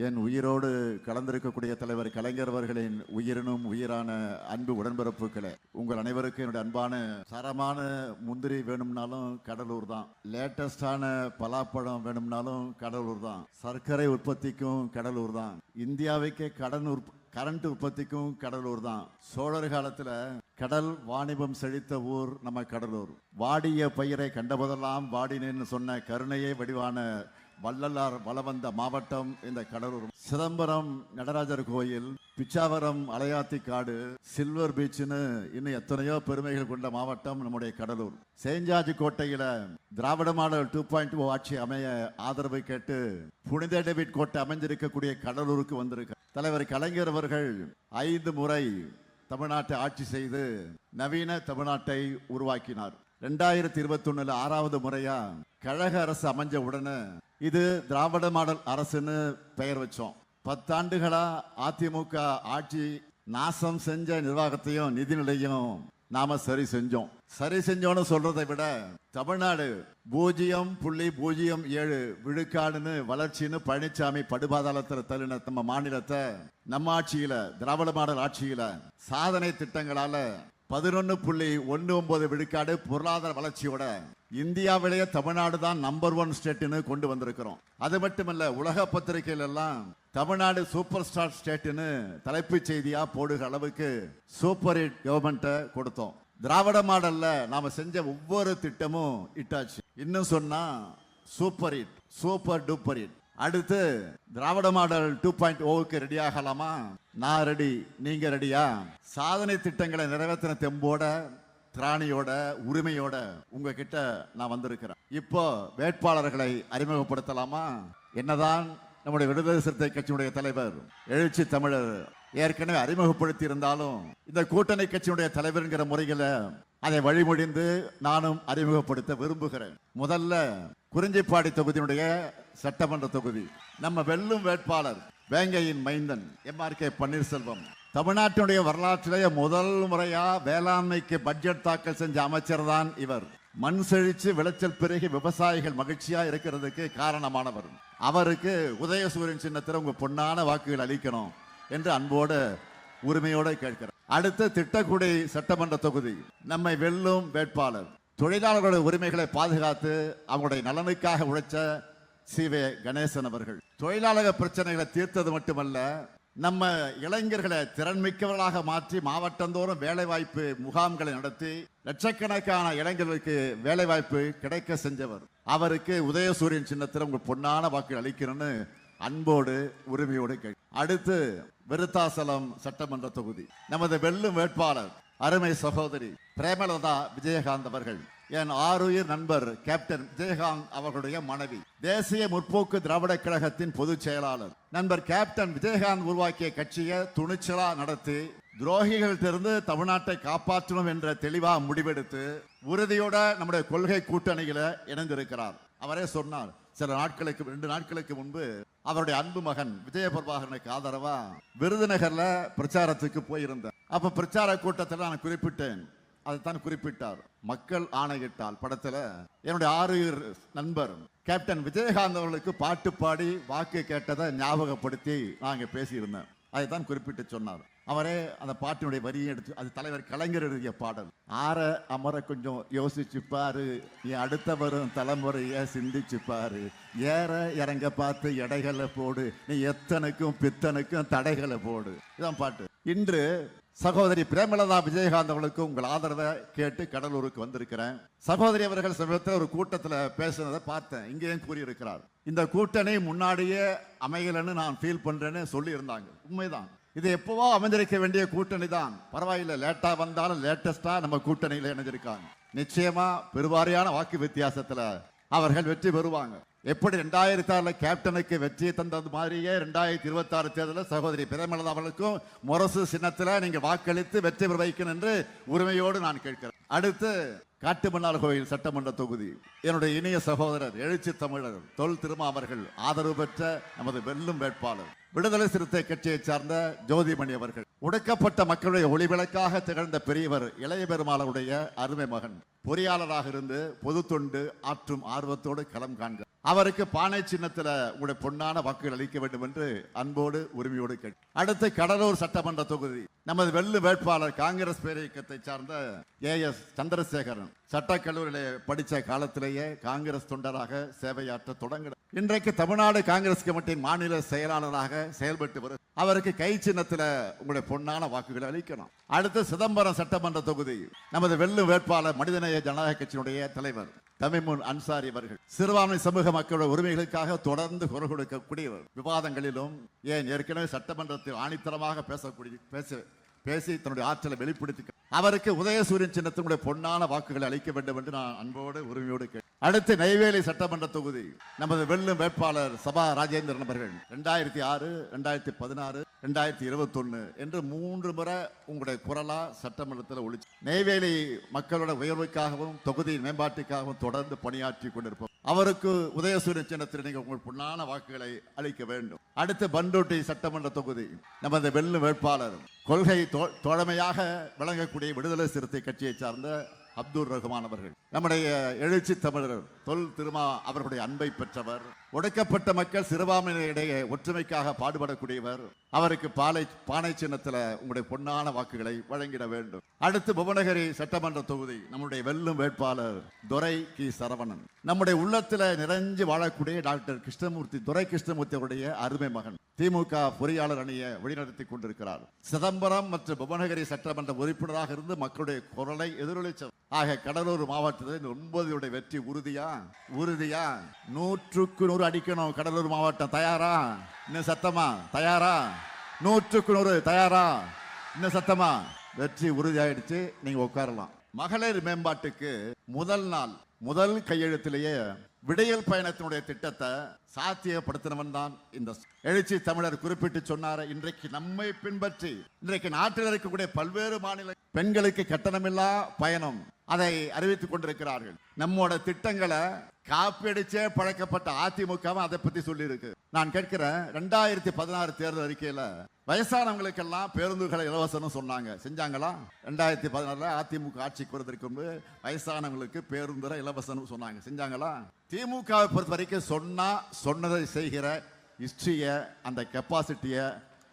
என் உயிரோடு கலந்திருக்கக்கூடிய தலைவர் கலைஞர் அவர்களின் உயிரினும் உயிரான அன்பு உடன்பிறப்புகளே, உங்கள் அனைவருக்கும் என்னுடைய அன்பான தரமான முந்திரி வேணும்னாலும் கடலூர் தான், லேட்டஸ்டான பலாப்பழம் வேணும்னாலும் கடலூர் தான், சர்க்கரை உற்பத்திக்கும் கடலூர் தான், இந்தியாவுக்கே கரண்ட் உற்பத்திக்கும் கடலூர் தான். சோழர் காலத்துல கடல் வாணிபம் செழித்த ஊர் நம்ம கடலூர். வாடிய பயிரை கண்டபோதெல்லாம் வாடினேன்னு சொன்ன கருணையே வடிவான வள்ளலார் வளவந்த மாவட்டம் இந்த கடலூர். சிதம்பரம் நடராஜர் கோயில், பிச்சாவரம் அலையாத்தி காடு, சில்வர் பீச்னு இன்னும் எத்தனையோ பெருமைகள் கொண்ட மாவட்டம் நம்முடைய கடலூர். சேஞ்சாஜி கோட்டையில திராவிட மாடல் 2.0 ஆட்சி அமைய ஆதரவு கேட்டு புனித டேவிட் கோட்டை அமைஞ்சிருக்கக்கூடிய கடலூருக்கு வந்திருக்க தலைவர் கலைஞர் அவர்கள் 5 முறை தமிழ்நாட்டை ஆட்சி செய்து நவீன தமிழ்நாட்டை உருவாக்கினார். 2021 6வது முறையா கழக அரசு அமைஞ்ச உடனே இது திராவிட மாடல் அரசுன்னு பெயர் வச்சோம். 10 ஆண்டுகளா அதிமுக ஆட்சி நாசம் செஞ்ச நிர்வாகத்தையும் நிதிநிலையும் நாம சரி செஞ்சோம்னு சொல்றதை விட தமிழ்நாடு 0.07 விழுக்காடுன்னு வளர்ச்சின்னு பழனிசாமி படுபாதாளத்தில் தள்ளின நம்ம மாநிலத்தை நம்ம ஆட்சியில திராவிட மாடல் ஆட்சியில சாதனை திட்டங்களால 11.19 விழுக்காடு பொருளாதார வளர்ச்சியோட இந்தியாவிலேயே தமிழ்நாடு தான் நம்பர் 1 ஸ்டேட்னு கொண்டு வந்திருக்கிறோம். அது மட்டுமல்ல, உலக பத்திரிகைகள் எல்லாம் தமிழ்நாடு சூப்பர் ஸ்டார் ஸ்டேட்னு தலைப்புச் செய்தியா போடுகிற அளவுக்கு சூப்பர் ஹிட் கவர்மெண்ட்டை கொடுத்தோம். திராவிட மாடல்ல நாம செஞ்ச ஒவ்வொரு திட்டமும் இட்டாச்சு. இன்னும் சொன்னா super hit, super duper hit. அடுத்து திராவிட மாடல் 2.0க்கு ரெடி ஆகலாமா? நான் ரெடி, நீங்க ரெடியா? சாதனை திட்டங்களை நிறைவேற்றின தெம்போட திராணியோட உரிமையோட உங்ககிட்ட நான் வந்திருக்கிறேன். இப்போ வேட்பாளர்களை அறிமுகப்படுத்தலாமா? என்னதான் நம்முடைய விடுதலை சிறுத்தை கட்சியுடைய தலைவர் எழுச்சி தமிழர் ஏற்கனவே அறிமுகப்படுத்தி இருந்தாலும் இந்த கூட்டணி கட்சியுடைய தலைவர்ங்கிற முறையில அதை வழிமொழிந்து நானும் அறிமுகப்படுத்த விரும்புகிறேன். முதல்ல குறிஞ்சிப்பாடி தொகுதியினுடைய சட்டமன்ற தொகுதி நம்ம வெல்லும் வேட்பாளர் வேங்கையின் மைந்தன் MRK பன்னீர்செல்வம். தமிழ்நாட்டினுடைய வரலாற்றிலேயே முதல் முறையா வேளாண்மைக்கு பட்ஜெட் தாக்கல் செஞ்ச அமைச்சர் தான் இவர். மண் செழிச்சு விளைச்சல் பெருகி விவசாயிகள் மகிழ்ச்சியா இருக்கிறதுக்கு காரணமானவர். அவருக்கு உதயசூரியன் சின்னத்தில் உங்க பொன்னான வாக்குகள் அளிக்கணும் என்று அன்போடு உரிமையோடு கேட்கிறார். அடுத்து திட்டக்குடி சட்டமன்ற தொகுதி நம்மை வெல்லும் வேட்பாளர் தொழிலாளர்களுடைய உரிமைகளை பாதுகாத்து அவங்களுடைய நலனுக்காக உழைச்ச CV கணேசன் அவர்கள். தொழிலாளர் பிரச்சனைகளை தீர்த்தது மட்டுமல்ல, நம்ம இளைஞர்களை திறன்மிக்கவர்களாக மாற்றி மாவட்டந்தோறும் வேலை வாய்ப்பு முகாம்களை நடத்தி லட்சக்கணக்கான இளைஞர்களுக்கு வேலை வாய்ப்பு கிடைக்க செஞ்சவர். அவருக்கு உதயசூரியன் சின்னத்தில் உங்க பொன்னான வாக்கு அளிக்கணும்னு அன்போடு உரிமையோடு கேட்க. அடுத்து விருத்தாசலம் சட்டமன்ற தொகுதி நமது வெல்லும் வேட்பாளர் அருமை சகோதரி பிரேமலதா விஜயகாந்த் அவர்கள். என் ஆருயிர் நண்பர் கேப்டன் விஜயகாந்த் அவர்களுடைய மனைவி, தேசிய முற்போக்கு திராவிட கழகத்தின் பொதுச் செயலாளர் நண்பர் கேப்டன் விஜயகாந்த் உருவாக்கிய கட்சியை துணிச்சலா நடத்தி துரோகிகளிலிருந்து தமிழ்நாட்டை காப்பாற்றணும் என்ற தெளிவா முடிவெடுத்து உறுதியோட நம்முடைய கொள்கை கூட்டணியில இணைந்திருக்கிறார். அவரே சொன்னார், சில நாட்களுக்கு 2 நாட்களுக்கு முன்பு அவருடைய அன்பு மகன் விஜயபிரபாகரனுக்கு ஆதரவா விருதுநகர்ல பிரச்சாரத்துக்கு போயிருந்தார். அப்ப பிரச்சார கூட்டத்தில் நான் குறிப்பிட்டேன், அதைத்தான் குறிப்பிட்டார். மக்கள் ஆணையிட்டால் படத்துல என்னுடைய ஆருயிர் நண்பர் கேப்டன் விஜயகாந்த் அவர்களுக்கு பாட்டு பாடி வாக்கு கேட்டதை ஞாபகப்படுத்தி நாங்க பேசியிருந்தேன். அதைத்தான் குறிப்பிட்டு சொன்னார். அவரே அந்த பாட்டினுடைய வரியை எடுத்து, அது தலைவர் கலைஞர் எழுதிய பாடல். ஆற அமர கொஞ்சம் யோசிச்சு பாரு, என் அடுத்த வரும் தலைமுறைய சிந்திச்சு பாரு, ஏற இறங்க பார்த்து எடைகளை போடு, நீ எத்தனுக்கும் பித்தனுக்கும் தடைகளை போடு. இதான் பாட்டு. இன்று சகோதரி பிரேமலதா விஜயகாந்த் அவர்களுக்கு உங்கள் ஆதரவை கேட்டு கடலூருக்கு வந்திருக்கிறேன். சகோதரி அவர்கள் சமீபத்தில் ஒரு கூட்டத்தில் பேசுனதை பார்த்தேன். இங்கேயும் கூறியிருக்கிறார், இந்த கூட்டணி முன்னாடியே அமையலன்னு நான் ஃபீல் பண்றேன்னு சொல்லி இருந்தாங்க. உண்மைதான், இது எப்பவோ அமைந்திருக்க வேண்டிய கூட்டணி தான். பரவாயில்லை, லேட்டா வந்தாலும் லேட்டஸ்டா நம்ம கூட்டணியில இணைஞ்சிருக்காங்க. நிச்சயமா பெருவாரியான வாக்கு வித்தியாசத்துல அவர்கள் வெற்றி பெறுவாங்க. எப்படி 2006 கேப்டனுக்கு வெற்றியை தந்தது மாதிரியே 2026 தேர்தலில் சகோதரி பிரேமலதா அவர்களுக்கும் முரசு சின்னத்தில் நீங்க வாக்களித்து வெற்றி பெற வைக்கணும் என்று உரிமையோடு நான் கேட்கிறேன். அடுத்து காட்டுமன்னார் கோயில் சட்டமன்ற தொகுதி என்னுடைய இனிய சகோதரர் எழுச்சி தமிழர் தொல் திருமா அவர்கள் ஆதரவு பெற்ற நமது வெல்லும் வேட்பாளர் விடுதலை சிறுத்தை கட்சியை சார்ந்த ஜோதிமணி அவர்கள். ஒடுக்கப்பட்ட மக்களுடைய ஒளிவிளக்காக திகழ்ந்த பெரியவர் இளைய பெருமாளுடைய அருமை மகன் பொறியாளராக இருந்து பொது தொண்டு ஆற்றும் ஆர்வத்தோடு களம் காண்க. அவருக்கு பானை சின்னத்தில் உங்களுடைய பொன்னான வாக்குகள் அளிக்க வேண்டும் என்று அன்போடு உரிமையோடு கேட்டு. அடுத்து கடலூர் சட்டமன்ற தொகுதி நமது வெள்ளு வேட்பாளர் காங்கிரஸ் பேரியக்கத்தை சார்ந்த AS சந்திரசேகரன் சட்டக்கல்லூரியிலே படித்த காலத்திலேயே காங்கிரஸ் தொண்டராக சேவையாற்ற தொடங்கினார். இன்றைக்கு தமிழ்நாடு காங்கிரஸ் கமிட்டியின் மாநில செயலாளராக செயல்பட்டு வரும். அவருக்கு கை சின்னத்தில் உங்களுடைய பொன்னான வாக்குகளை அளிக்கணும். அடுத்து சிதம்பரம் சட்டமன்ற தொகுதி நமது வெள்ளு வேட்பாளர் மனிதநேய ஜனநாயக கட்சியினுடைய தலைவர் தமிமுன் அன்சாரி அவர்கள் சிறுபான்மை சமூக மக்களுடைய உரிமைகளுக்காக தொடர்ந்து குரல் கொடுக்கக்கூடியவர். விவாதங்களிலும் ஏன் ஏற்கனவே சட்டமன்றத்தில் ஆணித்தரமாக பேசி தன்னுடைய ஆற்றலை வெளிப்படுத்தி அவருக்கு உதயசூரியன் சின்னத்தினுடைய பொன்னான வாக்குகளை அளிக்க வேண்டும் என்று நான் அன்போடு உரிமையோடு கேட்டேன். அடுத்து நெய்வேலி சட்டமன்ற தொகுதி நமது வெல்லும் வேட்பாளர் சபா ராஜேந்திரன் அவர்கள் 2006, 2016, 2021 என்று 3 முறை உங்களுடைய குரலா சட்டமன்றத்தில் ஒழிச்சு நெய்வேலி மக்களோட உயர்வுக்காகவும் தொகுதியின் மேம்பாட்டுக்காகவும் தொடர்ந்து பணியாற்றி கொண்டிருப்போம். அவருக்கு உதயசூரியன் சின்னத்தில் நீங்கள் உங்கள் பொன்னான வாக்குகளை அளிக்க வேண்டும். அடுத்து பண்டோட்டி சட்டமன்ற தொகுதி நமது வெல்லும் வேட்பாளர் கொள்கை தோழமையாக விளங்கக்கூடிய விடுதலை சிறுத்தை கட்சியை சார்ந்த அப்துல் ரஹ்மான் அவர்கள் நம்முடைய எழுச்சி தமிழர் தொல் திருமா அவர்களுடைய அன்பை பெற்றவர். ஒடுக்கப்பட்ட மக்கள் சிறுபான்மையினரிடையே ஒற்றுமைக்காக பாடுபடக்கூடியவர். அவருக்கு பானை சின்னத்தில் உங்களுடைய பொன்னான வாக்குகளை வழங்கிட வேண்டும். அடுத்து புவனகிரி சட்டமன்ற தொகுதி நம்முடைய வெல்லும் வேட்பாளர் துரை கி சரவணன் நம்முடைய உள்ளத்தில் நிறைஞ்சு வாழக்கூடிய டாக்டர் துரை கிருஷ்ணமூர்த்தி அவருடைய அருமை மகன் திமுக பொறியாளர் அணியை வழிநடத்தி கொண்டிருக்கிறார். சிதம்பரம் மற்றும் புவனகிரி சட்டமன்ற உறுப்பினராக இருந்து மக்களுடைய குரலை எதிரொலிச்சவர். ஆக கடலூர் மாவட்டத்தில் 9 வெற்றி உறுதியா 100க்கு 100 அடிக்கணும். கடலூர் மாவட்டம் தயாரா? இன்னும் சத்தமா தயாரா? 100க்கு 100 தயாரா? இன்னும் சத்தமா? வெற்றி உறுதியாயிடுச்சு. நீங்க உட்காரலாம். மகளிர் மேம்பாட்டுக்கு முதல் கையெழுத்திலேயே விடியல் பயணத்தினுடைய திட்டத்தை சாத்தியப்படுத்தினவன் தான் இந்த எழுச்சி தமிழர் குறிப்பிட்டு சொன்னார். இன்றைக்கு நம்மை பின்பற்றி இன்றைக்கு நாட்டில் இருக்கக்கூடிய பல்வேறு மாநில பெண்களுக்கு கட்டணமில்லா பயணம் அதை அறிவித்துக் கொண்டிருக்கிறார்கள். நம்மோட திட்டங்களை காப்பியடிச்சே பழக்கப்பட்ட அதிமுக அதை பத்தி சொல்லி இருக்கு. நான் கேட்கிறேன், 2016 தேர்தல் அறிக்கையில வயசானவங்களுக்கெல்லாம் பேருந்துகளை இலவசம் சொன்னாங்க, செஞ்சாங்களா? 2016 அதிமுக ஆட்சிக்கு வருவதற்கு முன்பு வயசானவங்களுக்கு பேருந்துரை இலவசம் சொன்னாங்க, செஞ்சாங்களா? திமுகவை பொறுத்த வரைக்கும் சொன்னதை செய்கிற ஹிஸ்டரிய அந்த கெப்பாசிட்டிய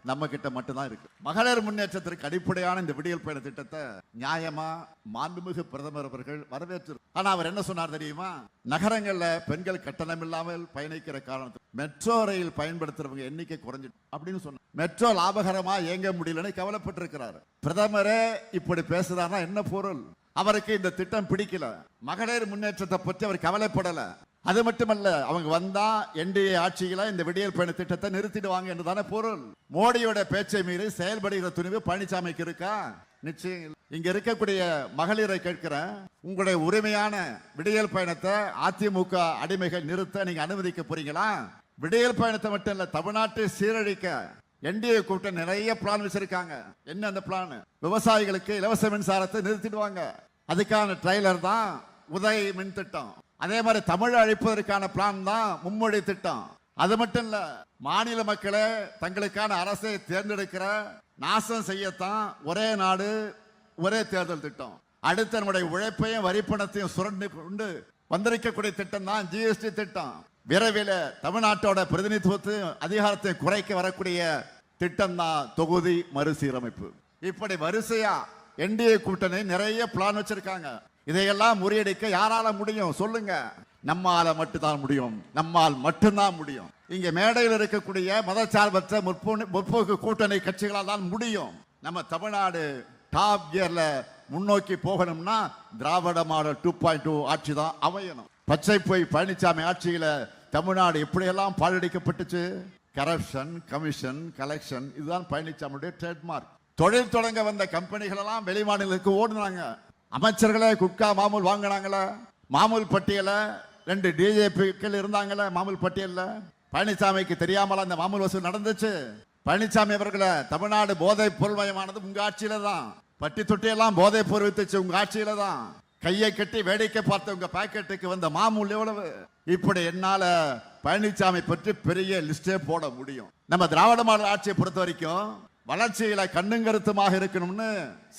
நம்ம கிட்ட மட்டும்தான் இருக்கு. மகளிர் முன்னேற்றத்திற்கு அடிப்படையான இந்த விடியல் பயண திட்டத்தை நியாயமா மாண்புமிகு பிரதமர் அவர்கள் வரவேற்று. ஆனா அவர் என்ன சொன்னார் தெரியுமா? நகரங்கள்ல பெண்கள் கட்டணம் இல்லாமல் பயணிக்கிற காரணத்துக்கு மெட்ரோ ரயில் பயன்படுத்துறவங்க எண்ணிக்கை குறைஞ்சிட்டு அப்படின்னு சொன்னார். மெட்ரோ லாபகரமா இயங்க முடியலன்னு கவலைப்பட்டிருக்கிறார். பிரதமரே இப்படி பேசுறாருன்னா என்ன பொருள்? அவருக்கு இந்த திட்டம் பிடிக்கல. மகளிர் முன்னேற்றத்தை பற்றி அவர் கவலைப்படல. அது மட்டுமல்ல, அவங்க வந்தா NDA ஆட்சியில இந்த விடியல் பயண திட்டத்தை நிறுத்திடுவாங்க என்றுதானே பொருள். மோடியோட பேச்சை மீறி செயல்படுகிற துணிவு பழனிசாமிக்கு இருக்கா? நிச்சயம். இங்க இருக்கக்கூடிய மகளிரை கேட்கிறேன், உங்களுடைய உரிமையான விடியல் பயணத்தை அதிமுக அடிமைகள் நிறுத்த நீங்க அனுமதிக்க போறீங்களா? விடியல் பயணத்தை மட்டும் இல்ல, தமிழ்நாட்டை சீரழிக்க NDA கூட்டம் நிறைய பிளான் வச்சிருக்காங்க. என்ன அந்த பிளான்? விவசாயிகளுக்கு இலவச மின்சாரத்தை நிறுத்திடுவாங்க. அதுக்கான ட்ரைலர் தான் உதய் மின் திட்டம். அதே மாதிரி தமிழ் அழிப்பதற்கான பிளான் தான் மும்மொழி திட்டம். அது மட்டும் இல்ல, மாநில மக்களை தங்களுக்கான அரசை தேர்ந்தெடுக்கிற நாசம் செய்யத்தான் ஒரே நாடு ஒரே தேர்தல் திட்டம். அடுத்த நம்முடைய உழைப்பையும் வரிப்பணத்தையும் சுரண்டி கொண்டு வந்திருக்கக்கூடிய திட்டம் தான் GST திட்டம். விரைவில் தமிழ்நாட்டோட பிரதிநிதித்துவத்தையும் அதிகாரத்தை குறைக்க வரக்கூடிய திட்டம் தான் தொகுதி மறுசீரமைப்பு. இப்படி வரிசையா NDA கூட்டணி நிறைய பிளான் வச்சிருக்காங்க. இதையெல்லாம் முறியடிக்க யாரால முடியும் சொல்லுங்க? நம்மால மட்டும்தான் முடியும். நம்மால் மட்டும்தான் முடியும். இங்க மேடையில் இருக்கக்கூடிய மதச்சார்பற்ற முற்போக்கு கூட்டணி கட்சிகளால் தான் முடியும். நம்ம தமிழ்நாடு டாப் கியர்ல முன்னோக்கி போகணும்னா திராவிட மாடல் 2.2 ஆட்சி தான் அமையணும். பச்சை போய் பழனிசாமி ஆட்சியில தமிழ்நாடு எப்படியெல்லாம் பாழடிக்கப்பட்டுச்சு. கரப்ஷன், கமிஷன், கலெக்ஷன், இதுதான் பழனிசாமியுடைய ட்ரேட்மார்க். தொழில் தொடங்க வந்த கம்பெனிகள் எல்லாம் வெளிமாநிலத்துக்கு ஓடுனாங்க. அமைச்சர்களே குட்கா மாமூல் வாங்கினாங்களா? மாமூல் பட்டியல 2 DJPக்கள் இருந்தாங்களே மாமூல் பட்டியல்ல. பழனிசாமிக்கு தெரியாமல அந்த மாமூல் வசூல் நடந்துச்சு. பழனிசாமி அவர்களை தமிழ்நாடு போதை பொருள் மயமானது உங்க ஆட்சியில தான். பட்டி தொட்டியெல்லாம் போதை பொருள் வித்துச்சு உங்க ஆட்சியில தான். கையை கட்டி வேடிக்கை பார்த்த உங்க பாக்கெட்டுக்கு வந்த மாமூல் எவ்வளவு? இப்படி என்னால பழனிசாமி பற்றி பெரிய லிஸ்டே போட முடியும். நம்ம திராவிட மாடல் ஆட்சியை பொறுத்த வரைக்கும் வளர்ச்சியில கண்ணுங்கருத்துமாக இருக்கணும்னு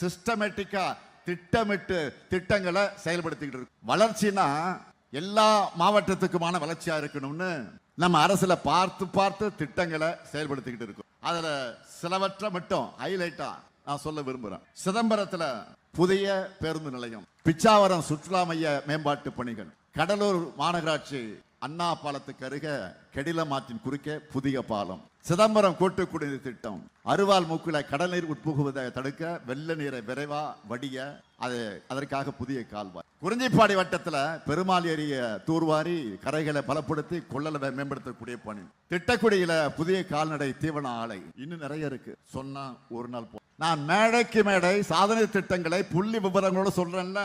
சிஸ்டமேட்டிக்கா திட்டமிட்டு திட்டங்களை செயல்படுத்திக்கிட்டு இருக்கு. வளர்ச்சினா எல்லா மாவட்டத்துக்குமான வளர்ச்சியா இருக்கணும்னு நம்ம அரசுல பார்த்து பார்த்து திட்டங்களை செயல்படுத்திக்கிட்டு இருக்கோம். அதுல சிலவற்றை மட்டும் ஹைலைட்டா நான் சொல்ல விரும்புறேன். சிதம்பரத்துல புதிய பேருந்து நிலையம், பிச்சாவரம் சுற்றுலா மைய மேம்பாட்டு பணிகள், கடலூர் மாநகராட்சி அண்ணா பாலத்துக்கு அருக கெடிலமாற்றின் குறுக்கே புதிய பாலம், சிதம்பரம் கூட்டு குடிநீர் திட்டம், அருவாள் மூக்குல கடல் நீர் உட்புகுவதை தடுக்க வெள்ள நீரை விரைவா வடிய அதற்காக புதிய கால்வாய், குறிஞ்சிப்பாடி வட்டத்துல பெருமாள் ஏரிய தூர்வாரி கரைகளை பலப்படுத்தி கொள்ளளவை மேம்படுத்தக்கூடிய பணி, திட்டக்குடியில புதிய கால்நடை தீவன ஆலை, இன்னும் நிறைய இருக்கு. சொன்னா ஒரு நாள் நான் மேடைக்கு மேடை சாதனை திட்டங்களை புள்ளி விவரங்களோட சொல்றேன்ல.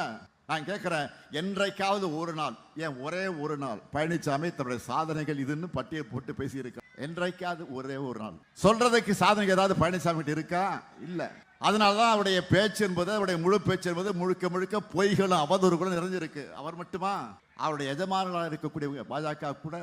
நான் கேட்கிறேன், என்றைக்காவது ஒரு நாள், ஏன் ஒரே ஒரு நாள் பழனிசாமி தன்னுடைய சாதனைகள் இதுன்னு பட்டியல் போட்டு பேசி இருக்க? என்றைக்காவது ஒரே ஒரு நாள் சொல்றதுக்கு சாதனை ஏதாவது பழனிசாமி இருக்கா? இல்ல. அதனாலதான் அவருடைய பேச்சு என்பது, அவருடைய முழு பேச்சு என்பது முழுக்க முழுக்க பொய்களும் அவதூறுகளும் நிறைஞ்சிருக்கு. அவர் மட்டுமா, அவருடைய எஜமானர்களாக இருக்கக்கூடிய பாஜக கூட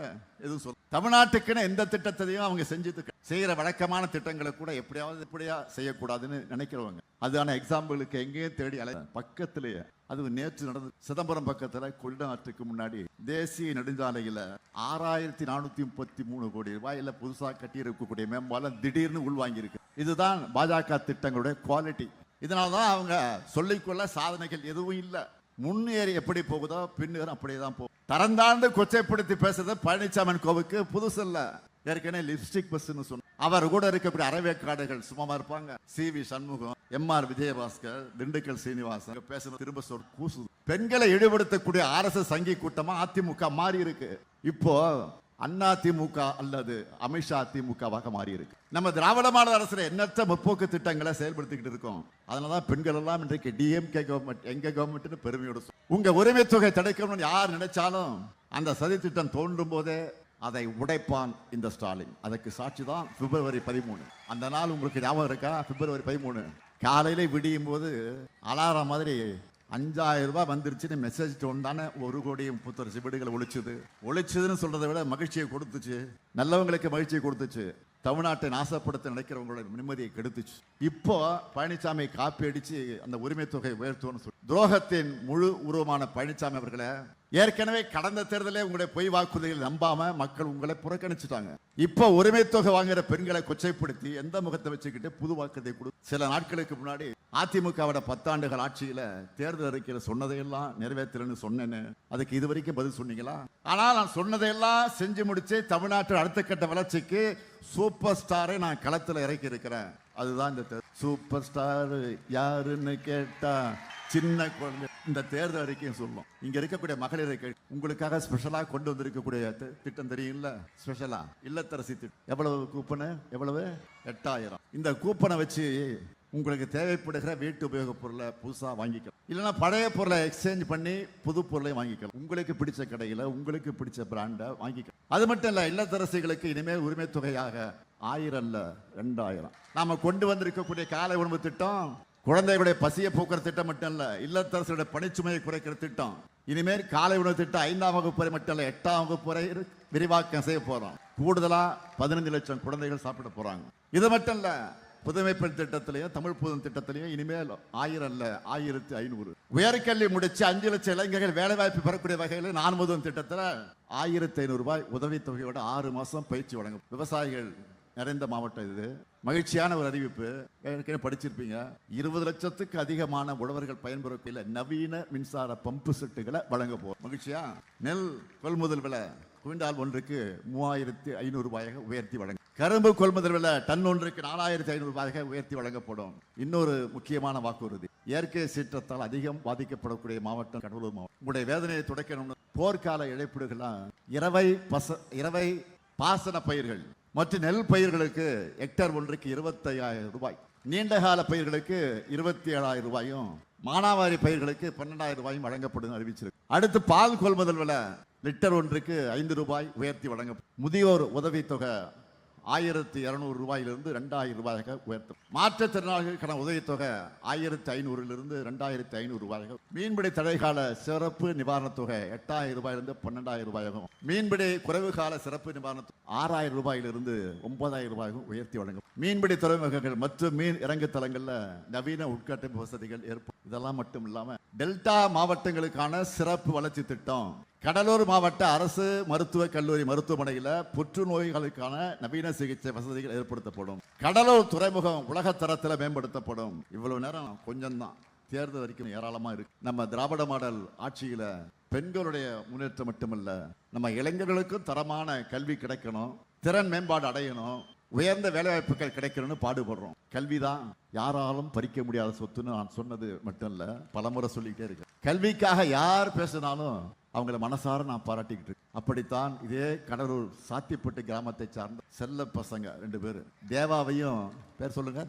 எதுவும் சொல்ல. தமிழ்நாட்டுக்குன்னு எந்த திட்டத்தையும் அவங்க செஞ்சதுக்கு செய்யற வழக்கமான திட்டங்களை கூட எப்படியா செய்யக்கூடாதுன்னு நினைக்கிறவங்க. அதுதான எக்ஸாம்பிளுக்கு எங்கேயும் தேடி பக்கத்திலேயே, அது நேற்று நடந்தது. சிதம்பரம் பக்கத்துல கொள்ளாற்றுக்கு முன்னாடி தேசிய நெடுஞ்சாலையில 6433 கோடி ரூபாயில புதுசா கட்டி இருக்கக்கூடிய மேம்பாலம் திடீர்னு உள்வாங்கி இருக்கு. இதுதான் பாஜக திட்டங்களுடைய குவாலிட்டி. இதனாலதான் அவங்க சொல்லிக்கொள்ள சாதனைகள் எதுவும் இல்லை. முன்னேறி எப்படி போகுதோ பின்னேறும் அப்படியேதான் போகும். தரந்தாண்டு கொச்சைப்படுத்தி பேசுறது பழனிசாமி கோவுக்கு புதுசு இல்ல. ஏற்கனவே லிப்ஸ்டிக் பஸ் சொன்ன அவர் கூட இருக்கக்கூடிய அறவேக்காடுகள் சும்மா இருப்பாங்க. சி.வி. சண்முகம், எம்.ஆர். விஜயபாஸ்கர், திண்டுக்கல் சீனிவாசன் பேசுறது திரும்ப கூசு. பெண்களை ஈடுபடுத்தக்கூடிய RSS சங்கி கூட்டமா அதிமுக மாறி இருக்கு. இப்போ அதிமுக அல்லது அமித்ஷா திமுகவாக மாறி இருக்கு. நம்ம திராவிட மாடல் அரசு எண்ணற்ற முற்போக்கு திட்டங்களை செயல்படுத்திக்கிட்டு இருக்கோம். அதனாலதான் பெண்கள் எல்லாம் இன்றைக்கு டிஎம்கே கவர்மெண்ட் எங்க கவர்மெண்ட் பெருமையோடு. உங்க உரிமை தொகை தடுக்கணும்னு யார் நினைச்சாலும் அந்த சதி திட்டம் தோன்றும் போதே அதை உடைப்பான் இந்த ஸ்டாலின். அதற்கு சாட்சி தான் பிப்ரவரி 13. அந்த நாள் உங்களுக்கு ஞாபகம் இருக்கா? பிப்ரவரி 13 காலையில விடியும் போது அலாரம் மாதிரி 5000 ரூபாய் வந்துருச்சுன்னு மெசேஜ் தானே 1,30,00,000 வீடுகளை ஒழிச்சுதுன்னு சொல்றதை விட மகிழ்ச்சியை கொடுத்துச்சு. நல்லவங்களுக்கு மகிழ்ச்சியை கொடுத்துச்சு. தமிழ்நாட்டை நாசப்படுத்த நினைக்கிறவங்களோட நிம்மதியை கெடுத்துச்சு. இப்போ பழனிசாமி காப்பி அடிச்சு அந்த உரிமை தொகை உயர்த்துவோம்னு சொல்லி துரோகத்தின் முழு உருவமான பழனிசாமி அவர்களை ஏற்கனவே கடந்த தேர்தலே உங்களுடைய பொய் வாக்குறுதிகளை நம்பாம மக்கள் உங்களை புறக்கணிச்சுட்டாங்க. இப்போ உரிமை தொகை வாங்குற பெண்களை கொச்சைப்படுத்தி எந்த முகத்தை வச்சுக்கிட்டு புது வாக்குறுதியை கொடு. சில நாட்களுக்கு முன்னாடி அதிமுகவோட 10 ஆண்டுகள் ஆட்சியில தேர்தல் அறிக்கையில சொன்னதையெல்லாம் நிறைவேற்றலன்னு சொன்னேன்னு அதுக்கு இது வரைக்கும் பதில் சொன்னீங்களா? ஆனால் நான் சொன்னதையெல்லாம் செஞ்சு முடிச்சு தமிழ்நாட்டில் அடுத்த கட்ட வளர்ச்சிக்கு சூப்பர் ஸ்டாரை நான் களத்தில் இறக்கி இருக்கிறேன். அதுதான் இந்த சூப்பர் ஸ்டார் யாருன்னு கேட்டா சின்ன குழந்தை. இந்த தேர்தல் அறிக்கையும் சொல்லும். இங்க இருக்கக்கூடிய மகளிரை உங்களுக்காக ஸ்பெஷலா கொண்டு வந்திருக்கக்கூடிய திட்டம் தெரியும்ல, ஸ்பெஷலா இல்லத்தரசி திட்டம். எவ்வளவு கூப்பனு? எவ்வளவு? 8000. இந்த கூப்பனை வச்சு உங்களுக்கு தேவைப்படுகிற வீட்டு உபயோக பொருளை புதுசா வாங்கிக்கலாம். இல்லைன்னா பழைய பொருளை எக்ஸ்சேஞ்ச் பண்ணி புது பொருளை வாங்கிக்கலாம். உங்களுக்கு பிடிச்ச கடையில உங்களுக்கு பிடிச்ச பிராண்டை வாங்கிக்கலாம். அது மட்டும் இல்ல, இல்லத்தரசிகளுக்கு இனிமேல் உரிமை தொகையாக 1000 இல்ல 2000. நாம கொண்டு வந்திருக்கக்கூடிய காலை உணவு திட்டம் குழந்தைகளுடைய பசியை போக்குற திட்டம் மட்டும் இல்ல, இல்லத்தரசுடைய பணிச்சுமையை குறைக்கிற திட்டம். இனிமேல் காலை உணவு திட்டம் 5ஆம் வகுப்பு வரை மட்டும் இல்ல 8ஆம் வகுப்பு வரை விரிவாக்கம் செய்ய போறோம். கூடுதலா 15 லட்சம் குழந்தைகள் சாப்பிட போறாங்க. இது மட்டும் இல்ல, புதுமை பெண் திட்டத்திலையும் தமிழ் புதும் திட்டத்திலையும் இனிமேல் 1000 அல்ல 1500. உயர்கல்வி முடிச்சு 5 லட்சம் இளைஞர்கள் வேலை வாய்ப்பு பெறக்கூடிய வகையில் நான் முதல் திட்டத்தில் 1500 ரூபாய் உதவித்தொகையோட 6 மாசம் பயிற்சி வழங்கும். விவசாயிகள் நிறைந்த மாவட்டம் இது. மகிழ்ச்சியான ஒரு அறிவிப்பு. ஏற்கனவே படிச்சிருப்பீங்க. 20 லட்சத்துக்கு அதிகமான உழவர்கள் பயன்பெறக்கூடிய நவீன மின்சார பம்பு செட்டுகளை வழங்க போறோம். மகிழ்ச்சியா? நெல் கொள்முதல் விலை குவிண்டால் ஒன்றுக்கு 3500 ரூபாயாக உயர்த்தி வழங்க. கரும்பு கொள்முதல் விலை டன் ஒன்றுக்கு 4500 ரூபாயாக உயர்த்தி வழங்கப்படும். இன்னொரு முக்கியமான வாக்குறுதி, இயற்கை சீற்றத்தால் அதிகம் பாதிக்கப்படக்கூடிய மாவட்டம் கடலூர் மாவட்டம். உங்களுடைய வேதனையை துடைக்கணும். போர்க்கால இழப்பீடுகளாம் இரவை பாசன பயிர்கள் மற்றும் நெல் பயிர்களுக்கு ஹெக்டேர் ஒன்றுக்கு 25000 ரூபாய், நீண்டகால பயிர்களுக்கு 27000 ரூபாயும், மானாவாரி பயிர்களுக்கு 12000 ரூபாயும் வழங்கப்படும் அறிவிச்சிருக்கு. அடுத்து பால் கொள்முதல் விலை லிட்டர் ஒன்றுக்கு 5 ரூபாய் உயர்த்தி வழங்க. முதியோர் உதவி தொகை 1200 ரூபாயிலிருந்து 2000 ரூபாயாக உயர்த்தும். மாற்றுத்திறனாளிகளுக்கான உதவித்தொகை 1500 2500 ரூபாயாக. மீன்பிடி தடைகால சிறப்பு நிவாரணத் தொகை 8000 ரூபாயிலிருந்து 12000 ரூபாயாகும். மீன்பிடி குறைவு கால சிறப்பு நிவாரணத் 6000 ரூபாயிலிருந்து 9000 ரூபாயாகவும் உயர்த்தி வழங்கும். மீன்பிடி துறைமுகங்கள் மற்றும் மீன் இறங்கு தளங்கள்ல நவீன உட்கட்டமைப்பு வசதிகள் ஏற்படும். இதெல்லாம் மட்டும் இல்லாம டெல்டா மாவட்டங்களுக்கான சிறப்பு வளர்ச்சி திட்டம், கடலூர் மாவட்ட அரசு மருத்துவக் கல்லூரி மருத்துவமனையில் புற்றுநோய்களுக்கான நவீன சிகிச்சை வசதிகள் ஏற்படுத்தப்படும். கடலூர் துறைமுகம் உலக தரத்தில் மேம்படுத்தப்படும். இவ்வளவு நேரம் கொஞ்சம் தான், தேர்தல் வரைக்கும் ஏராளமா இருக்கு. நம்ம திராவிட மாடல் ஆட்சியில பெண்களுடைய முன்னேற்றம் மட்டுமல்ல, நம்ம இளைஞர்களுக்கும் தரமான கல்வி கிடைக்கணும், திறன் மேம்பாடு அடையணும், உயர்ந்த வேலைவாய்ப்புகள் கிடைக்கணும்னு பாடுபடுறோம். கல்விதான் யாராலும் பறிக்க முடியாத சொத்துன்னு நான் சொன்னது மட்டும் இல்ல, பலமுறை சொல்லிக்கிட்டே இருக்கேன். கல்விக்காக யார் பேசினாலும் அவங்கள மனசார நான் பாராட்டிக்கிட்டு இருக்கேன். அப்படித்தான் இதே கடலூர் சாத்திப்பட்டு கிராமத்தை சார்ந்த செல்ல பசங்க 2 பேர், தேவாவையும் பேர் சொல்லுங்க,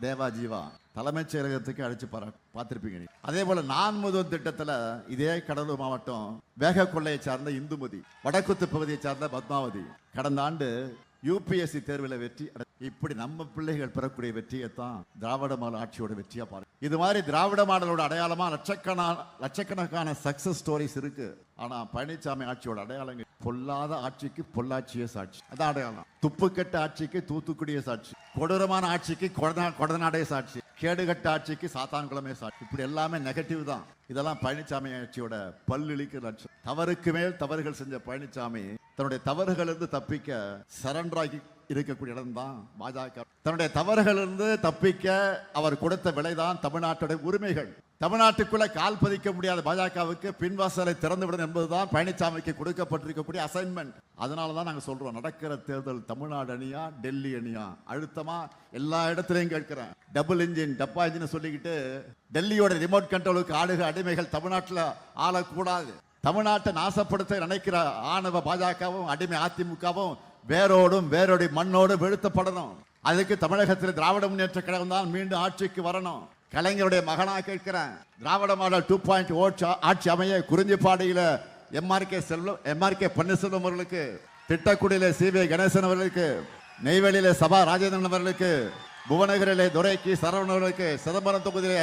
தேவா ஜீவா, தலைமைச் செயலகத்துக்கு அழைச்சு பார்த்திருப்பீங்க. அதே போல நான் முதல் திட்டத்துல இதே கடலூர் மாவட்டம் வேக கொள்ளையை சார்ந்த இந்துமதி, வடக்குத்து பகுதியை சார்ந்த பத்மாவதி கடந்த ஆண்டு யூபிஎஸ்சி தேர்வில் வெற்றி. இப்படி நம்ம பிள்ளைகள் பெறக்கூடிய வெற்றியை தான் திராவிட மாடல் ஆட்சியோட வெற்றியா பாருங்க. இது மாதிரி திராவிட மாடலோட அடையாளமா லட்சக்கணக்கான சக்சஸ் ஸ்டோரிஸ் இருக்கு. ஆனா பழனிசாமி ஆட்சியோட அடையாளங்கள் பொல்லாத ஆட்சிக்கு பொள்ளாச்சியே சாட்சி, அதான் அடையாளம். துப்புக்கட்ட ஆட்சிக்கு தூத்துக்குடியே சாட்சி, கொடூரமான ஆட்சிக்கு கொடநாடே சாட்சி, கேடுகட்ட ஆட்சிக்கு சாத்தான்குளமே சாட்சி. இப்படி எல்லாமே நெகட்டிவ் தான். இதெல்லாம் பழனிசாமி ஆட்சியோட பல்லிழிக்கு லட்சம். தவறுக்கு மேல் தவறுகள் செஞ்ச பழனிசாமி தன்னுடைய தவறுகளிலிருந்து தப்பிக்க சரண்டராகி இருக்கக்கூடிய இடம் தான் பாஜக. தன்னுடைய தவறுகளிலிருந்து தப்பிக்க அவர் கொடுத்த விலைதான் தமிழ்நாட்டுடைய உரிமைகள். தமிழ்நாட்டுக்குள்ள கால் பதிக்க முடியாத பாஜகவுக்கு பின்வாசலை திறந்து விடும் என்பதுதான் பழனிசாமிக்கு கொடுக்கப்பட்டிருக்கக்கூடிய அசைன்மெண்ட். அதனாலதான் நாங்க சொல்றோம், நடக்கிற தேர்தல் தமிழ்நாடு அணியா டெல்லி அணியா அழுத்தமா எல்லா இடத்திலையும் கேட்கிறேன். டபுள் இன்ஜின் டப்பா இன்ஜின் சொல்லிக்கிட்டு டெல்லியோட ரிமோட் கண்ட்ரோலுக்கு ஆளுக அடிமைகள் தமிழ்நாட்டில் ஆளக்கூடாது. தமிழ்நாட்டை நாசப்படுத்த நினைக்கிற ஆணவ பாஜகவும் அடிமை அதிமுகவும் வேரோடி மண்ணோடு வீழ்த்தப்படணும். அதுக்கு தமிழகத்தில் திராவிட முன்னேற்ற கழகம் தான் மீண்டும் ஆட்சிக்கு வரணும். கலைஞருடைய மகனா கேட்கிறேன், திராவிட மாடல் 2.0 ஆட்சி அமைய குறிஞ்சிப்பாடியில எம்ஆர்கே பன்னீர்செல்வம் அவர்களுக்கு, திட்டக்குடியில சிவி கணேசன் அவர்களுக்கு, நெய்வேலியில சபா ராஜேந்திரன் அவர்களுக்கு, புவனகிரியில துரைக்கு சரவணன் அவர்களுக்கு, சிதம்பரம் தொகுதியில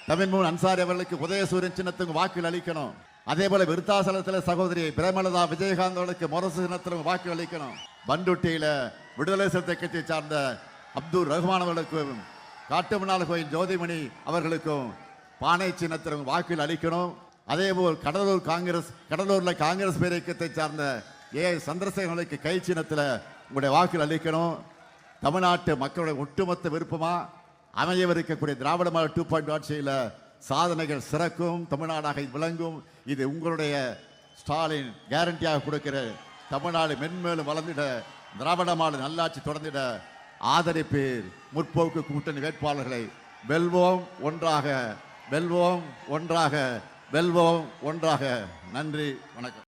தமிழ்மூன் அன்சாரி அவர்களுக்கு உதயசூரியன் சின்னத்துக்கு வாக்கு அளிக்கணும். அதே போல விருத்தாசலத்தில் சகோதரி பிரேமலதா விஜயகாந்த் அவர்களுக்கு முரசு சின்னத்திலும் வாக்கு அளிக்கணும். பண்டுட்டியில விடுதலை சிறுத்தை கட்சியை சார்ந்த அப்துல் ரஹ்மான் அவர்களுக்கும், காட்டுமன்னார் கோயில் ஜோதிமணி அவர்களுக்கும் பானை சின்னத்திலும் வாக்கு அளிக்கணும். அதே போல் கடலூர்ல காங்கிரஸ் பேர் இயக்கத்தை சார்ந்த சந்திரசேகரனுக்கு கை சின்னத்தில் உங்களுடைய வாக்கு அளிக்கணும். தமிழ்நாட்டு மக்களுடைய ஒட்டுமொத்த விருப்பமா அமையவிருக்கக்கூடிய திராவிட மாடல் 2.0 ஆட்சியில் சாதனைகள் சிறக்கும், தமிழ்நாடாக விளங்கும். இது உங்களுடைய ஸ்டாலின் கேரண்டியாக கொடுக்கிற தமிழ்நாடு மென்மேலும் வளர்ந்திட, திராவிட மாடல் நல்லாட்சி தொடர்ந்திட ஆதரிப்பீர். முற்போக்கு கூட்டணி வேட்பாளர்களை வெல்வோம் ஒன்றாக, வெல்வோம் ஒன்றாக, வெல்வோம் ஒன்றாக. நன்றி, வணக்கம்.